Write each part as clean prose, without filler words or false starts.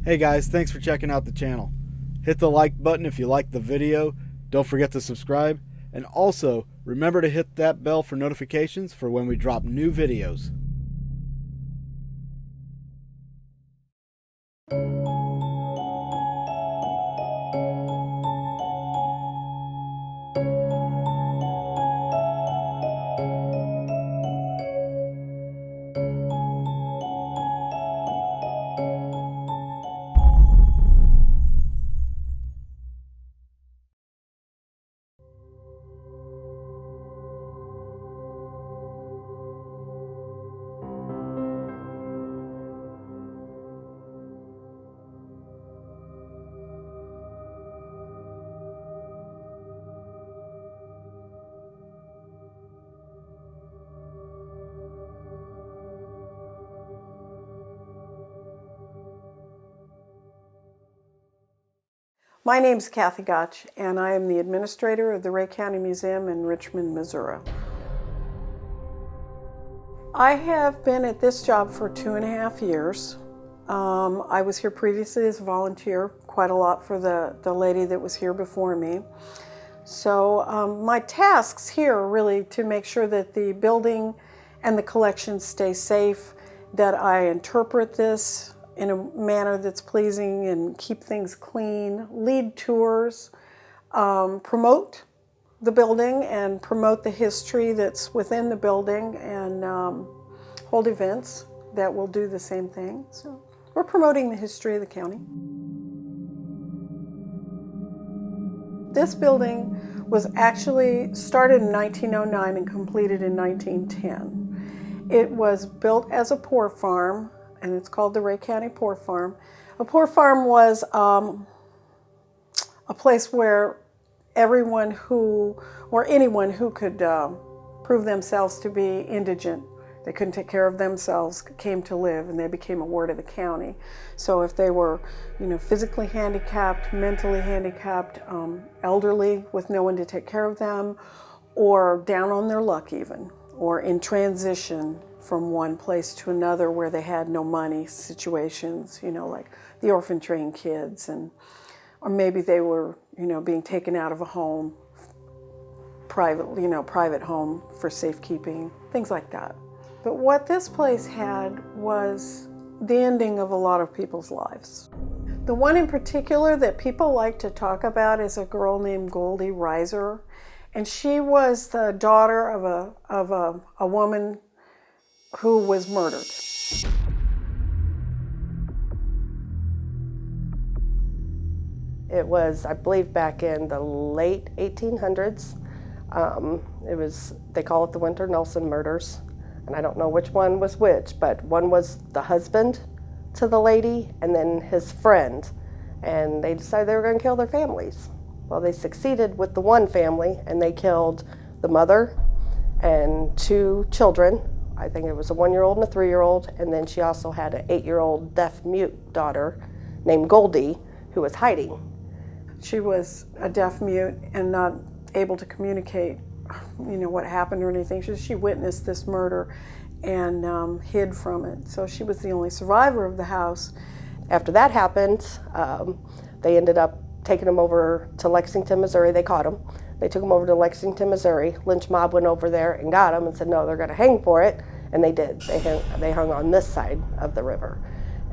Hey guys, thanks for checking out the channel. Hit the like button if you liked the video. Don't forget to subscribe. And also, remember to hit that bell for notifications for when we drop new videos. My name's Kathy Gotch, and I am the administrator of the Ray County Museum in Richmond, Missouri. I have been at this job for 2.5 years. I was here previously as a volunteer, quite a lot for the lady that was here before me. So my tasks here are really to make sure that the building and the collection stay safe, that I interpret this in a manner that's pleasing and keep things clean, lead tours, promote the building and promote the history that's within the building, and hold events that will do the same thing. So we're promoting the history of the county. This building was actually started in 1909 and completed in 1910. It was built as a poor farm, and it's called the Ray County Poor Farm. A poor farm was a place where everyone who, or anyone who could prove themselves to be indigent, they couldn't take care of themselves, came to live, and they became a ward of the county. So if they were, physically handicapped, mentally handicapped, elderly with no one to take care of them, or down on their luck even, or in transition from one place to another where they had no money situations, like the orphan train kids, or maybe they were, being taken out of a home, private home for safekeeping, things like that. But what this place had was the ending of a lot of people's lives. The one in particular that people like to talk about is a girl named Goldie Riser, and she was the daughter of a woman who was murdered. It was, I believe, back in the late 1800s. They call it the Winter Nelson murders, and I don't know which one was which, but one was the husband to the lady and then his friend, and they decided they were going to kill their families. Well, they succeeded with the one family, and they killed the mother and 2 children. I think it was a 1-year-old and a 3-year-old, and then she also had an 8-year-old deaf-mute daughter named Goldie who was hiding. She was a deaf-mute and not able to communicate, what happened or anything. She witnessed this murder and hid from it. So she was the only survivor of the house. After that happened, they ended up taking him over to Lexington, Missouri. They caught him. They took him over to Lexington, Missouri. Lynch mob went over there and got him and said, no, they're going to hang for it. And they did. They hung on this side of the river.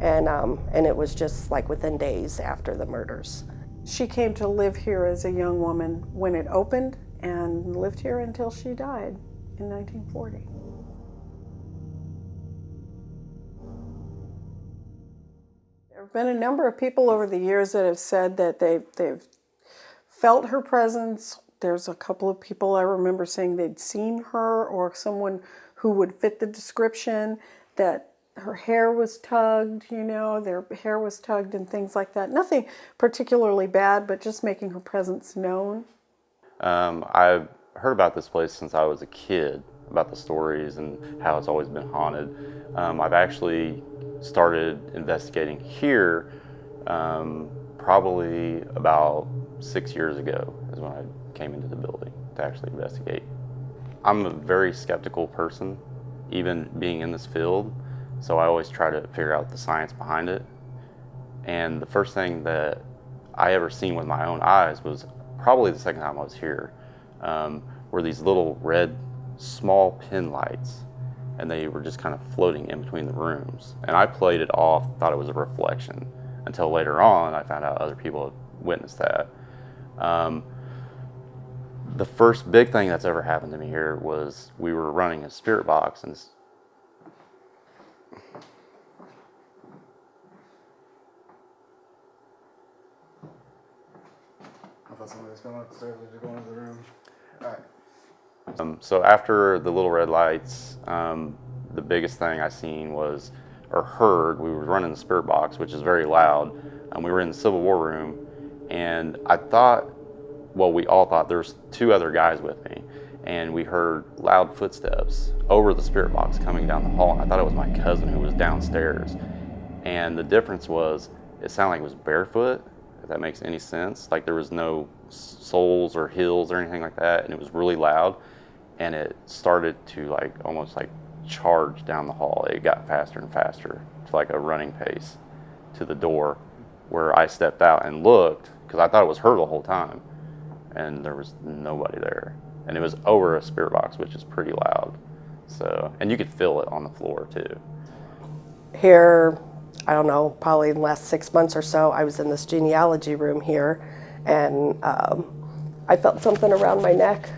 And it was just like within days after the murders. She came to live here as a young woman when it opened and lived here until she died in 1940. There have been a number of people over the years that have said that they've felt her presence. There's a couple of people I remember saying they'd seen her, or someone who would fit the description, that her hair was tugged, their hair was tugged and things like that. Nothing particularly bad, but just making her presence known. I've heard about this place since I was a kid, about the stories and how it's always been haunted. I've actually started investigating here probably about 6 years ago is when I came into the building to actually investigate. I'm a very skeptical person, even being in this field, so I always try to figure out the science behind it. And the first thing that I ever seen with my own eyes was probably the second time I was here, were these little red small pin lights, and they were just kind of floating in between the rooms. And I played it off, thought it was a reflection, until later on I found out other people had witnessed that. The first big thing that's ever happened to me here was we were running a spirit box, and I thought somebody was going upstairs, we were going to the room. All right. so after the little red lights, the biggest thing I seen was, or heard, we were running the spirit box, which is very loud. We were in the Civil War room, and I thought, well, we all thought there's two other guys with me, and we heard loud footsteps over the spirit box coming down the hall, and I thought it was my cousin who was downstairs. And the difference was, it sounded like it was barefoot, if that makes any sense. Like there was no soles or heels or anything like that, and it was really loud, and it started to like almost like charge down the hall. It got faster and faster to like a running pace to the door, where I stepped out and looked, because I thought it was her the whole time, and there was nobody there. And it was over a spirit box, which is pretty loud. So, and you could feel it on the floor too. Here, I don't know, probably in the last 6 months or so, I was in this genealogy room here, and I felt something around my neck,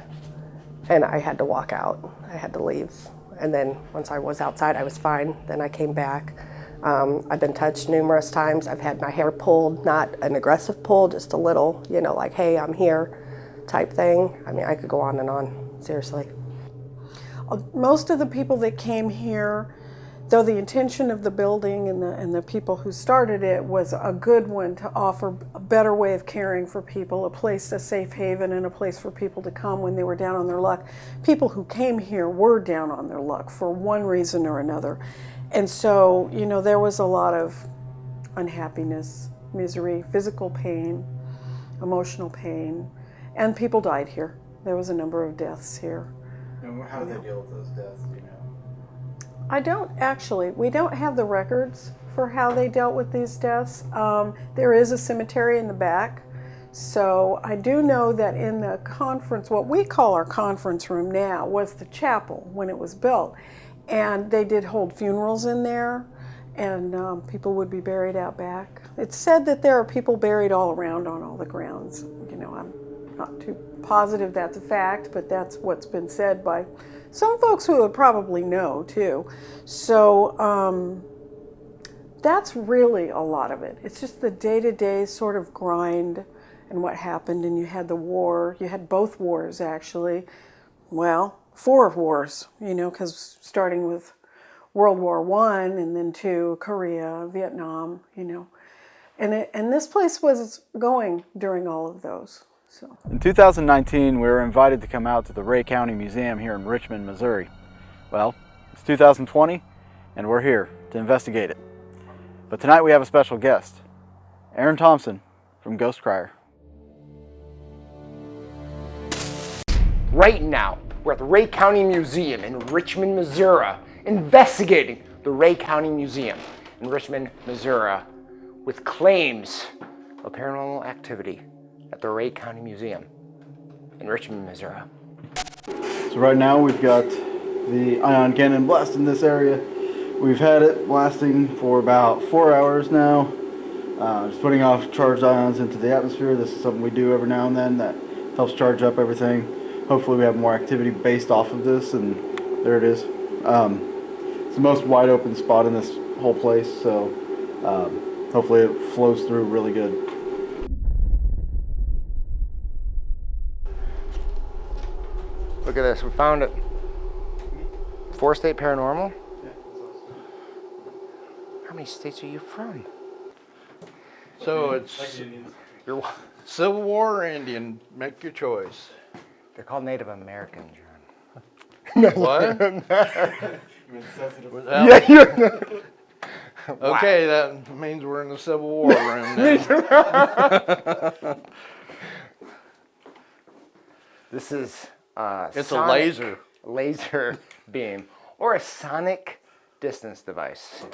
and I had to walk out. I had to leave. And then once I was outside, I was fine. Then I came back. I've been touched numerous times. I've had my hair pulled, not an aggressive pull, just a little, you know, like, hey, I'm here type thing. I mean, I could go on and on, seriously. Most of the people that came here, though the intention of the building and the people who started it was a good one, to offer a better way of caring for people, a safe haven, and a place for people to come when they were down on their luck. People who came here were down on their luck for one reason or another. And so, you know, there was a lot of unhappiness, misery, physical pain, emotional pain, and people died here. There was a number of deaths here. And how did they deal with those deaths, do you know? We don't have the records for how they dealt with these deaths. There is a cemetery in the back. So I do know that in the conference, what we call our conference room now, was the chapel when it was built. And they did hold funerals in there, and people would be buried out back. It's said that there are people buried all around on all the grounds. You know, I'm not too positive that's a fact, but that's what's been said by some folks who would probably know too. So that's really a lot of it. It's just the day-to-day sort of grind and what happened. And you had the war, you had both wars actually. Well, 4 wars, you know, because starting with World War I and then to Korea, Vietnam, you know. And this place was going during all of those. So. In 2019, we were invited to come out to the Ray County Museum here in Richmond, Missouri. Well, it's 2020, and we're here to investigate it. But tonight we have a special guest, Aaron Thompson from Ghost Crier. Right now, we're at the Ray County Museum in Richmond, Missouri, investigating the Ray County Museum in Richmond, Missouri, with claims of paranormal activity at the Ray County Museum in Richmond, Missouri. So right now we've got the ion cannon blast in this area. We've had it blasting for about 4 hours now, just putting off charged ions into the atmosphere. This is something we do every now and then that helps charge up everything. Hopefully we have more activity based off of this, and there it is. It's the most wide open spot in this whole place, so hopefully it flows through really good. Look at this, we found it. 4-state paranormal? How many states are you from? So it's your Civil War or Indian, make your choice. They're called Native American, John. What? Wow. Okay, that means we're in the Civil War room now. This is It's a sonic laser. beam, or a sonic distance device.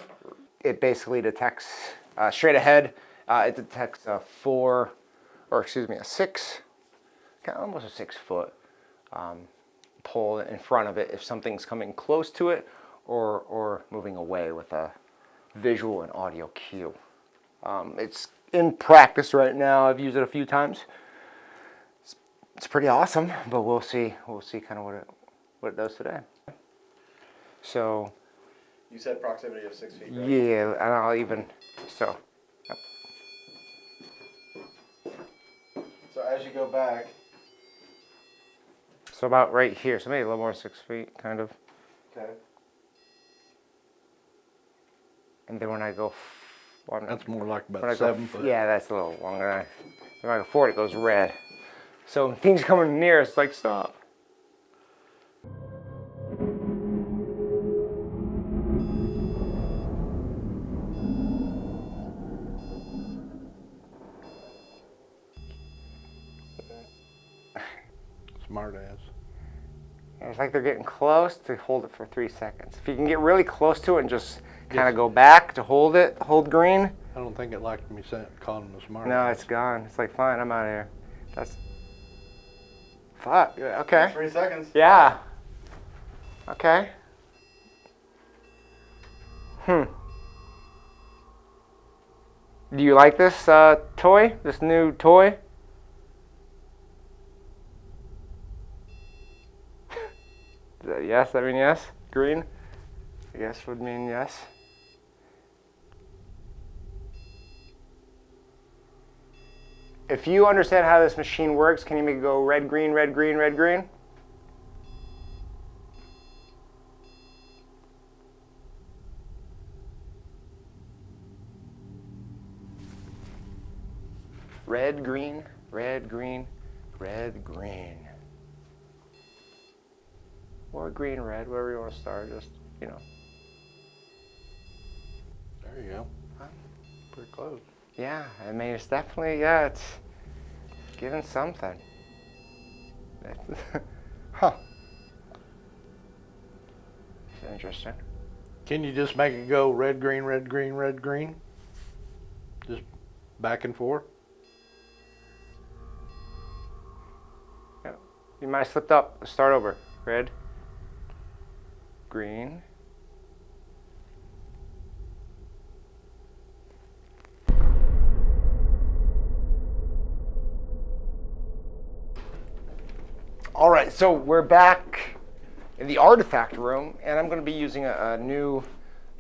It basically detects straight ahead It detects a 6, almost a 6-foot pole in front of it if something's coming close to it or moving away with a visual and audio cue. It's in practice right now. I've used it a few times. It's pretty awesome, but we'll see kind of what it does today. So You said proximity of 6 feet, right? yeah, and I'll even so. So as you go back, So about right here, so maybe a little more 6 feet, kind of. okay. And then when I go, That's more like when I about go 7 foot. yeah, that's a little longer. When I go forward, it goes red. So when things coming near, it's like stop. Smart ass. And it's like they're getting close to hold it for 3 seconds. If you can get really close to it and just kind of go back to hold green. I don't think it liked me calling him a smart No, ass. it's gone. It's like, fine, I'm out of here. That's, fuck, yeah, okay. 3 seconds. Yeah. Okay. Do you like this toy? This new toy? Is that yes? I mean yes? Green? Yes would mean yes. If you understand how this machine works, can you make it go red, green, red, green, red, green? Red, green, red, green, red, green. Or green, red, wherever you want to start, just, you know. There you go. Pretty close. Yeah, I mean, it's definitely, yeah, it's giving something. Huh. It's interesting. Can you just make it go red, green, red, green, red, green? Just back and forth? Yeah. You might have slipped up. Start over. Red, green. All right, so we're back in the artifact room, and I'm going to be using a new,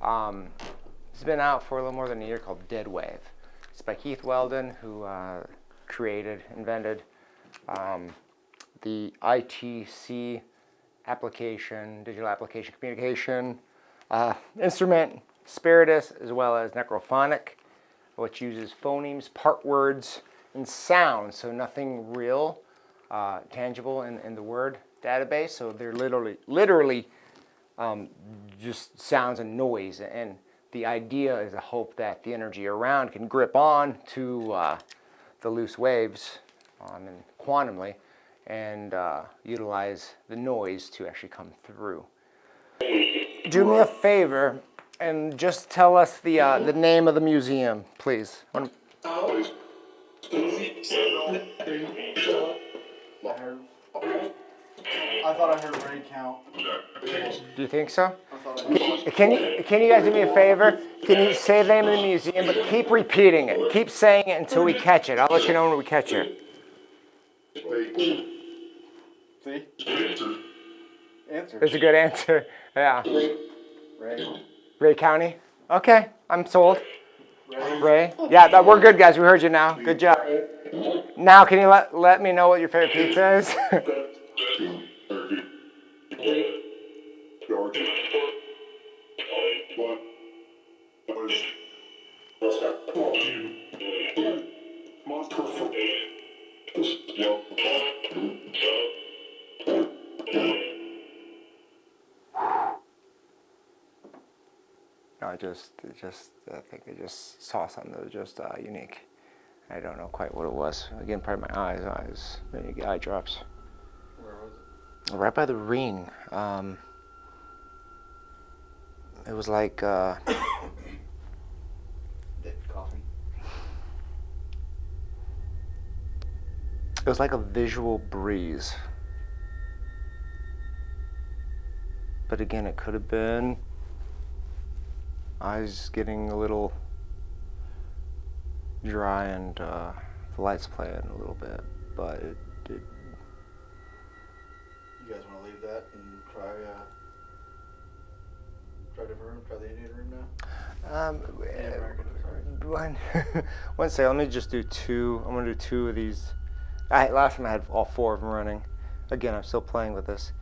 it's been out for a little more than a year, called Dead Wave. It's by Keith Weldon, who invented the ITC application, digital application communication instrument, Spiritus, as well as Necrophonic, which uses phonemes, part words, and sounds, so nothing real. Tangible in the word database, so they're literally just sounds and noise, and the idea is a hope that the energy around can grip on to the loose waves and quantumly and utilize the noise to actually come through. Do me a favor and just tell us the name of the museum, please. I thought I heard Ray count. Do you think so? Can you guys do me a favor? Can you say the name of the museum, but keep repeating it. Keep saying it until we catch it. I'll let you know when we catch it. See? Answer. It's a good answer. Yeah. Ray. Ray County? Okay, I'm sold. Ray? Yeah, we're good, guys. We heard you now. Good job. Now, can you let me know what your favorite pizza is? No, I think I just saw something that was just unique. I don't know quite what it was. Again, probably my eyes, maybe eye drops. Where was it? Right by the ring. It was like Coffee. was like a visual breeze. But again, it could have been eyes getting a little dry and the lights playing a little bit, but it did. You guys want to leave that and try different room? Try the Indian room now? One second, let me just do two. I'm gonna do two of these. Last time I had all four of them running. Again, I'm still playing with this.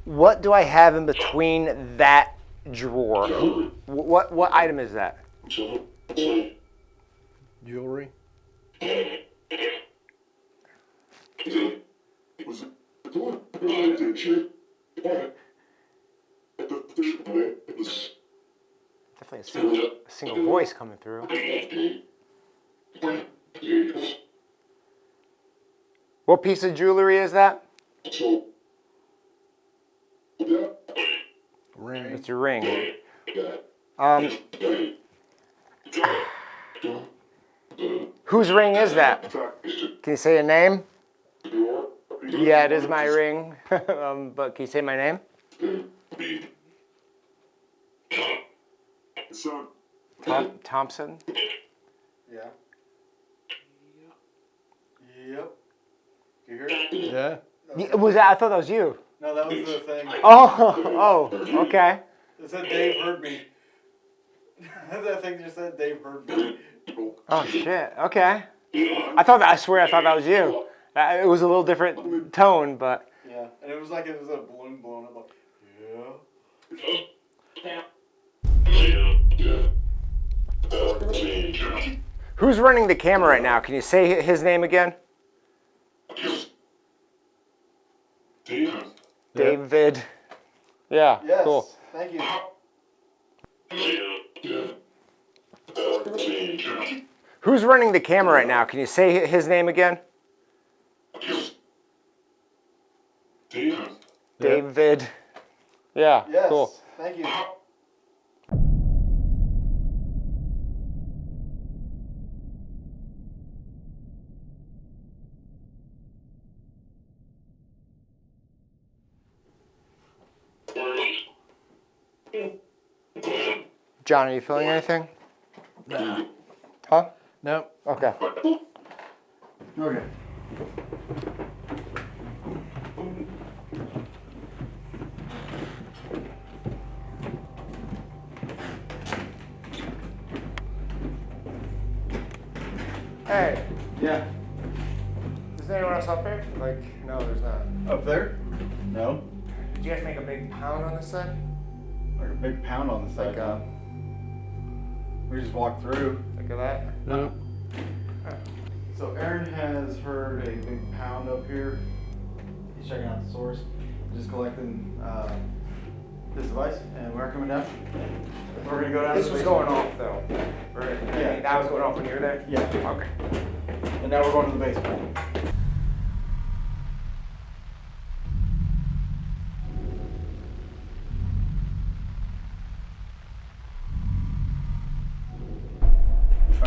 What do I have in between that drawer? What item is that? Jewelry. Definitely a single voice coming through. What piece of jewelry is that? Ring. It's a ring. Whose ring is that? Can you say a name? Yeah, it is my ring. But can you say my name? Thompson? Yeah. Yep. You hear it? Yeah. Was that? I thought that was you. No, that was the thing. Oh, okay. It said Dave heard me. That thing just said Dave heard me. Oh shit. Okay. I swear I thought that was you. It was a little different tone, but. Yeah, and it was like it was a balloon blowing up. Like, yeah. Who's running the camera right now? Can you say his name again? David. Yeah. Yes. Cool. Thank you. Who's running the camera right now? Can you say his name again? David. Yeah. Yes. Cool. Thank you. John, are you feeling anything? Nah. Huh? Nope. Okay. Okay. Hey, Yeah. is there anyone else up here? Like, no, there's not. Up there? No. Did you guys make a big pound on this side? Like a big pound on the side. Like, we just walked through. Like that? Nope. So Aaron has heard a big pound up here. He's checking out the source. Just collecting this device, and we're coming down. We're gonna go down. This to the was basement. going off though. Right? Yeah. That was going off when you were there? Yeah. Okay. And now we're going to the basement.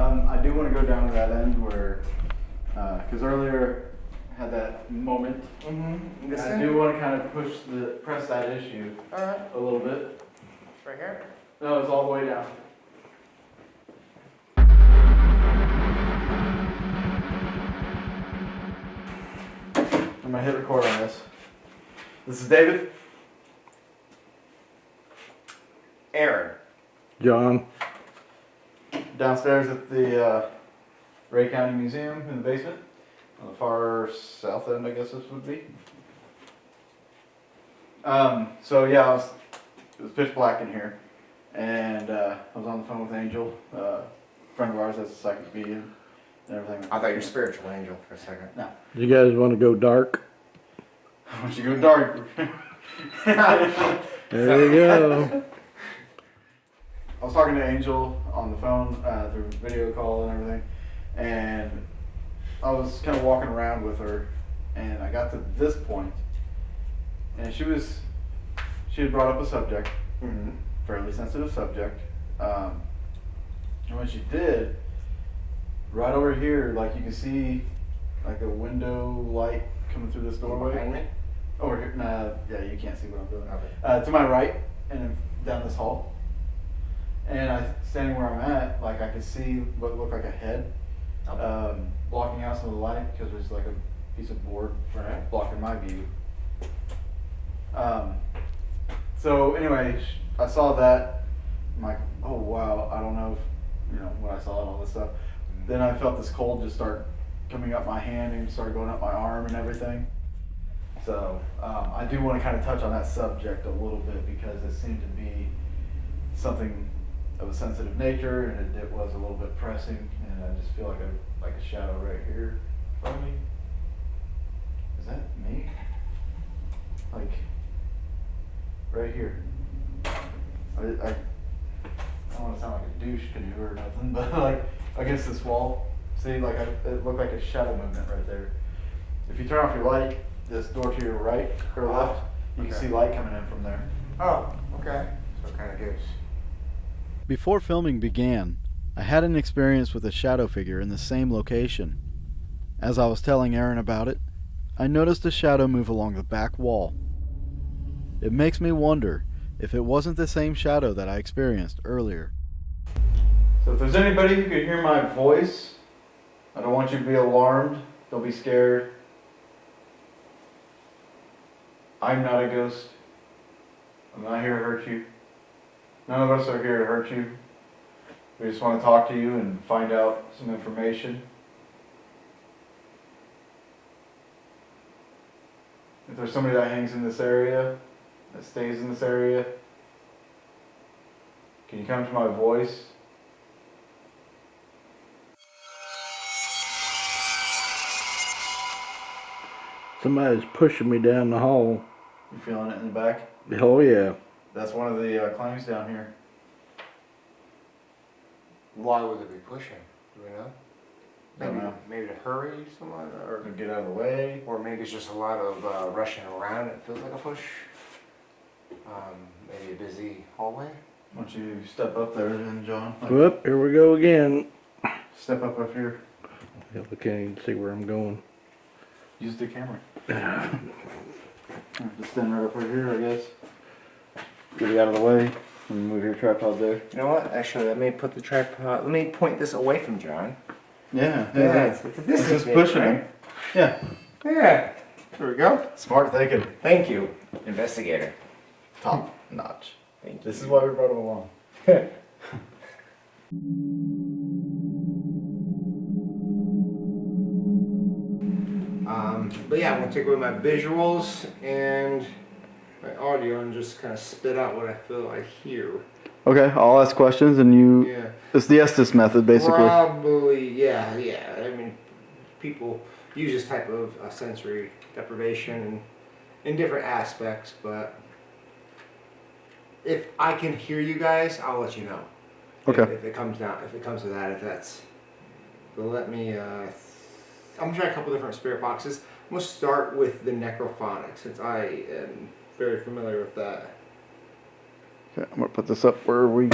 I do want to go down to that end where, because earlier I had that moment. Mm-hmm. I do want to kind of press that issue Alright. a little bit. Right here? No, it's all the way down. I'm gonna hit record on this. This is David. Aaron. John. Downstairs at the Ray County Museum in the basement. On the far south end, I guess this would be. So yeah, it was pitch black in here. And I was on the phone with Angel, a friend of ours that's a psychic medium and everything. I thought you were spiritual angel for a second. No. You guys want to go dark? Once you go dark. There you go. I was talking to Angel on the phone through video call and everything, and I was kind of walking around with her, and I got to this point, and she had brought up a subject, fairly sensitive subject, and when she did, right over here, like you can see like a window light coming through this doorway. Behind me? Over here, nah, yeah, you can't see what I'm doing. Okay. To my right, and then down this hall. And standing where I'm at, like I could see what looked like a head, blocking out some of the light because there's like a piece of board blocking my view. So anyway, I saw that. I'm like, oh wow, I don't know if, when I saw it, all this stuff. Then I felt this cold just start coming up my hand and started going up my arm and everything. So I do want to kind of touch on that subject a little bit because it seemed to be something of a sensitive nature, and it was a little bit pressing, and I just feel like a shadow right here in front of me. Is that me? Like right here. I don't want to sound like a douche canoe or nothing, but like against this wall. See, like it looked like a shadow movement right there. If you turn off your light, this door to your right or left, you can see light coming in from there. Oh, okay. So it kind of gives. Before filming began, I had an experience with a shadow figure in the same location. As I was telling Aaron about it, I noticed a shadow move along the back wall. It makes me wonder if it wasn't the same shadow that I experienced earlier. So if there's anybody who could hear my voice, I don't want you to be alarmed. Don't be scared. I'm not a ghost. I'm not here to hurt you. None of us are here to hurt you. We just want to talk to you and find out some information. If there's somebody that hangs in this area, that stays in this area, can you come to my voice? Somebody's pushing me down the hall. You feeling it in the back? Oh yeah. That's one of the claims down here. Why would it be pushing? Do we know? Don't know. Maybe to hurry someone, or Get out of the way. maybe it's just a lot of rushing around. It feels like a push. Maybe a busy hallway. Why don't you step up there then, John? Whoop, here we go again. Step up here. Yeah, we can't even see where I'm going. Use the camera. Just stand right up right here, I guess. Get it out of the way and move your tripod there. You know what? Actually, let me put the tripod. Let me point this away from John. Yeah. It's a distance Just gauge, pushing right? him. Yeah. Yeah. There we go. Smart thinking. Thank you, investigator. Top notch. Thank you. This is why we brought him along. But yeah, I'm gonna take away my visuals and my audio and just kind of spit out what I feel I hear. Okay, I'll ask questions and you. Yeah. It's the Estes method, basically. Probably, yeah. I mean, people use this type of sensory deprivation in different aspects, but if I can hear you guys, I'll let you know. Okay. If it comes to that, if that's. But let me. I'm gonna try a couple different spirit boxes. I'm gonna start with the necrophonic since I am very familiar with that. Okay, I'm gonna put this up where we. I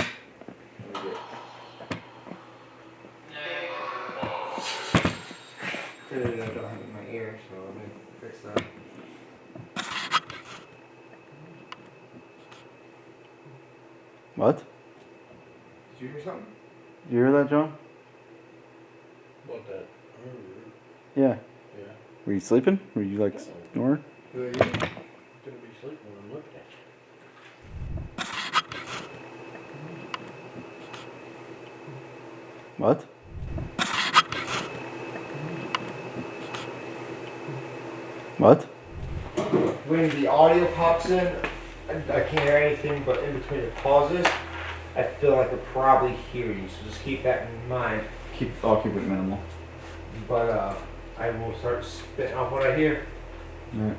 don't have it in my ear, so let me fix that. What? Did you hear something? Did you hear that, John? What that? Yeah. Yeah. Were you sleeping? Were you like snoring? Who are you? Gonna be sleeping when I'm looking at you. What? What? When the audio pops in, I can't hear anything, but in between the pauses, I feel like I probably hear you, so just keep that in mind. I'll keep it minimal. But I will start spitting off what I hear. Alright.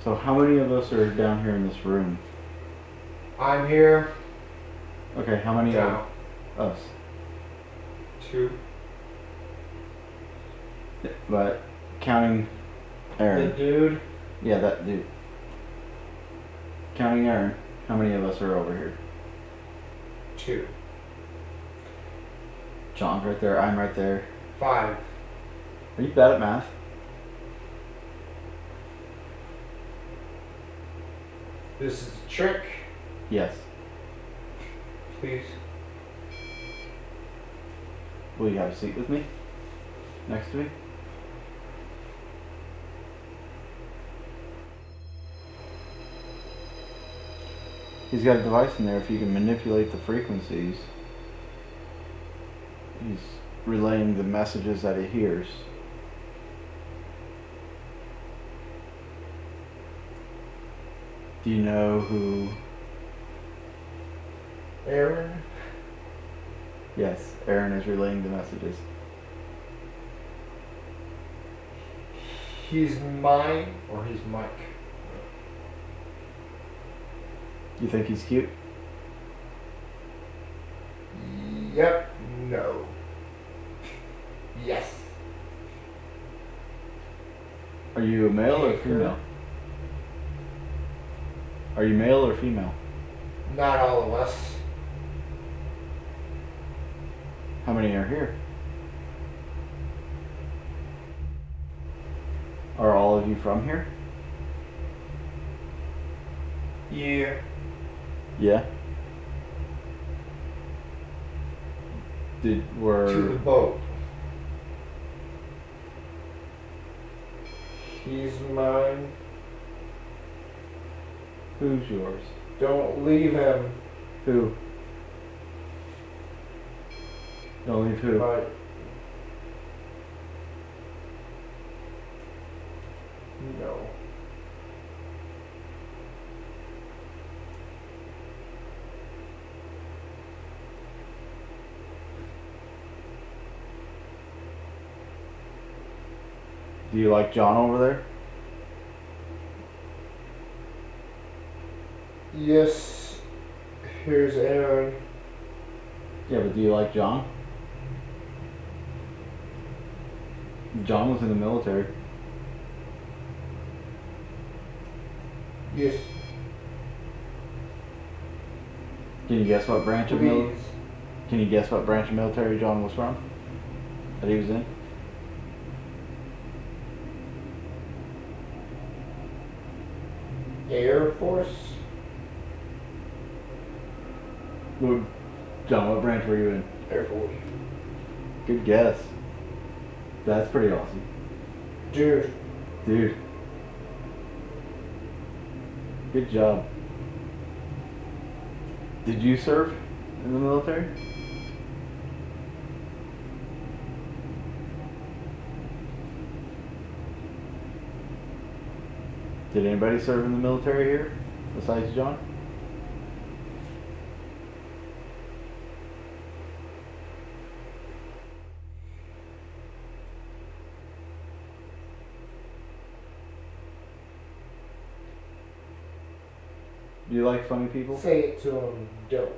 So how many of us are down here in this room? I'm here. Okay, how many Now. of us? 2. But counting The Aaron. dude. Yeah, that dude. Counting Aaron, how many of us are over here? 2. John's right there. I'm right there. 5. Are you bad at math? This is a trick. Yes. Please. Will you have a seat with me? Next to me? He's got a device in there. If you can manipulate the frequencies, he's relaying the messages that he hears. Do you know who? Aaron? Yes, Aaron is relaying the messages. He's mine or he's Mike? You think he's cute? Yep. No. Yes. Are you a male or female? Are you male or female? Not all of us. How many are here? Are all of you from here? Yeah. Yeah. To the Were boat. He's mine. who's yours? Don't leave him. Who? Don't leave who? But no. Do you like John over there? Yes. Here's Aaron. Yeah, but do you like John? John was in the military. Yes. Can you guess what branch of Please. Can you guess what branch of military John was from? That he was in? Air Force. John, what branch were you in? Air Force. Good guess. That's pretty awesome. Dude. Dude. Good job. Did you serve in the military? Did anybody serve in the military here besides John? Do you like funny people? Say it to him. Don't.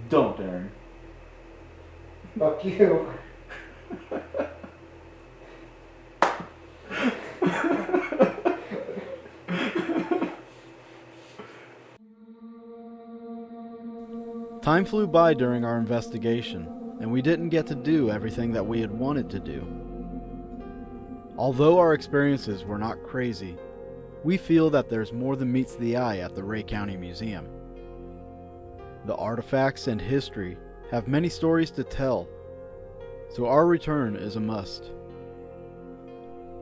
Don't, Aaron. Fuck you. Time flew by during our investigation, and we didn't get to do everything that we had wanted to do. Although our experiences were not crazy, we feel that there's more than meets the eye at the Ray County Museum. The artifacts and history have many stories to tell, so our return is a must.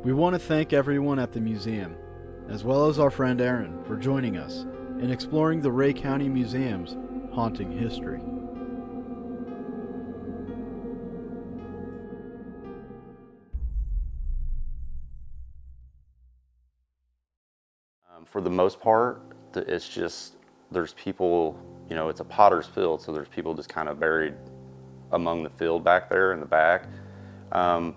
We want to thank everyone at the museum, as well as our friend Aaron, for joining us in exploring the Ray County Museum's haunting history. For the most part, it's just, there's people, you know, it's a potter's field, so there's people just kind of buried among the field back there in the back. I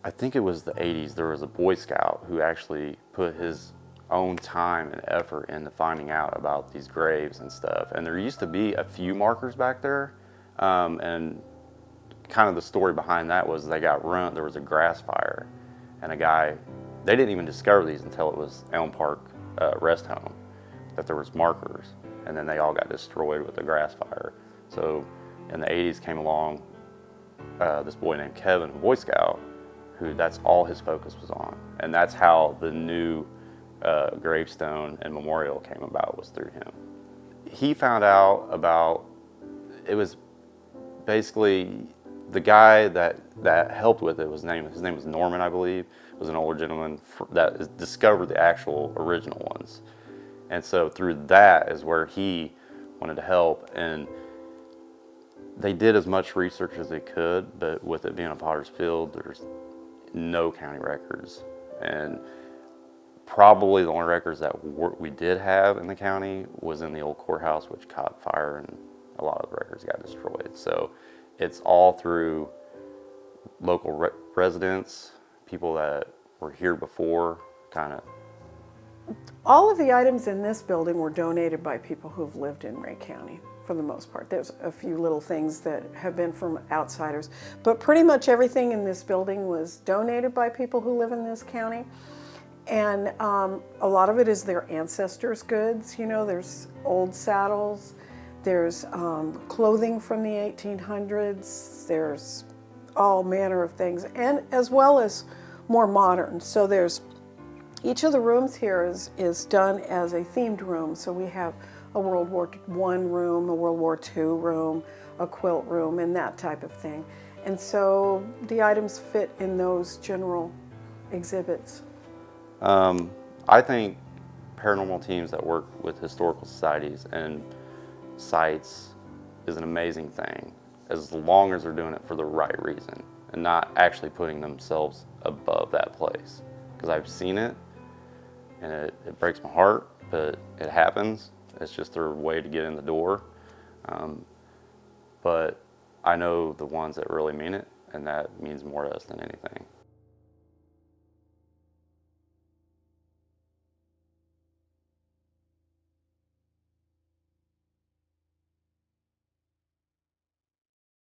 think it was the 80s, there was a Boy Scout who actually put his own time and effort into finding out about these graves and stuff. And there used to be a few markers back there, and kind of the story behind that was they got run, there was a grass fire, and a guy, they didn't even discover these until it was Elm Park rest home, that there was markers, and then they all got destroyed with the grass fire. So in the 80s came along this boy named Kevin, a Boy Scout, who that's all his focus was on. And that's how the new gravestone and memorial came about, was through him. He found out about, it was basically the guy that helped with it, his name was Norman, I believe, was an older gentleman that discovered the actual original ones. And so through that is where he wanted to help, and they did as much research as they could, but with it being a potter's field, there's no county records. And probably the only records that we did have in the county was in the old courthouse, which caught fire and a lot of the records got destroyed. So it's all through local residents, people that were here before, kind of. All of the items in this building were donated by people who've lived in Ray County, for the most part. There's a few little things that have been from outsiders, but pretty much everything in this building was donated by people who live in this county. And a lot of it is their ancestors' goods. You know, there's old saddles, there's clothing from the 1800s, there's all manner of things, and as well as more modern. So there's, each of the rooms here is done as a themed room. So we have a World War I room, a World War II room, a quilt room, and that type of thing. And so the items fit in those general exhibits. I think paranormal teams that work with historical societies and sites is an amazing thing, as long as they're doing it for the right reason and not actually putting themselves above that place. Because I've seen it, and it breaks my heart, but it happens. It's just their way to get in the door. But I know the ones that really mean it, and that means more to us than anything.